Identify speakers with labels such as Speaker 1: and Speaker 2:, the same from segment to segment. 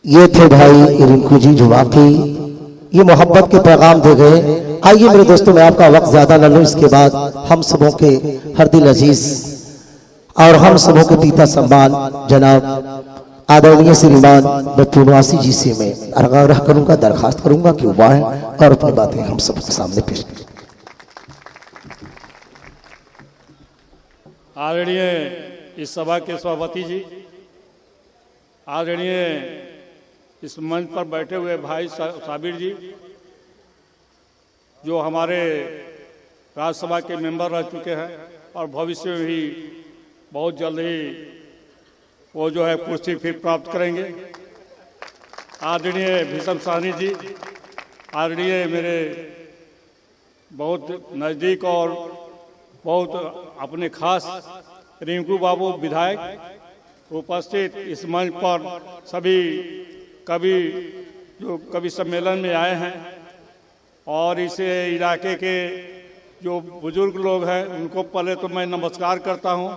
Speaker 1: ये थे भाई रिंकू जी जो वाकई ये मोहब्बत के पैगाम दे गए। आइए मेरे दोस्तों, मैं आपका वक्त ज्यादा न लूं, इसके बाद हम सबों के हर दिल अजीज और हम सबों के पिता सम्मान जनाब आदरणीय श्रीमान बतूनवासी जी से मैं आग्रह करूंगा, दरखास्त करूंगा कि वो आए और अपनी बातें हम सबके सामने पेश करें।
Speaker 2: आदरणीय इस सभा के सभापति जी, आदरणीय इस मंच पर बैठे हुए भाई साबिर जी जो हमारे राज्यसभा के मेंबर रह चुके हैं और भविष्य में भी बहुत जल्द ही वो जो है कुर्सी फिर प्राप्त करेंगे। आदरणीय भीषम साहनी जी, आदरणीय मेरे बहुत नज़दीक और बहुत अपने खास रिंकू बाबू विधायक, उपस्थित इस मंच पर सभी कवि सम्मेलन में आए हैं और इस इलाके के जो बुजुर्ग लोग हैं उनको पहले तो मैं नमस्कार करता हूं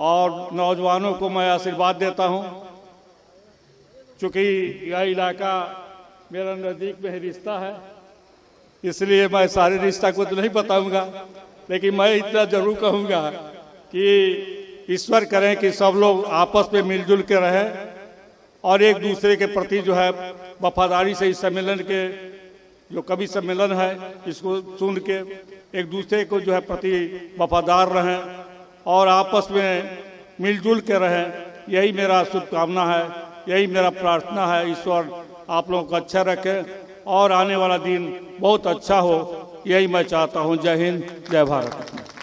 Speaker 2: और नौजवानों को मैं आशीर्वाद देता हूं। चूँकि यह इलाका मेरा नज़दीक में ही रिश्ता है, इसलिए मैं सारे रिश्ता को तो नहीं बताऊंगा, लेकिन मैं इतना जरूर कहूंगा कि ईश्वर करें कि सब लोग आपस में मिलजुल के रहें और एक दूसरे के प्रति जो है वफादारी से इस सम्मेलन के जो कवि सम्मेलन है इसको सुन के एक दूसरे को जो है प्रति वफादार रहें और आपस में मिलजुल के रहें। यही मेरा शुभकामना है, यही मेरा प्रार्थना है। ईश्वर आप लोगों को अच्छा रखे और आने वाला दिन बहुत अच्छा हो, यही मैं चाहता हूँ। जय हिंद, जय भारत।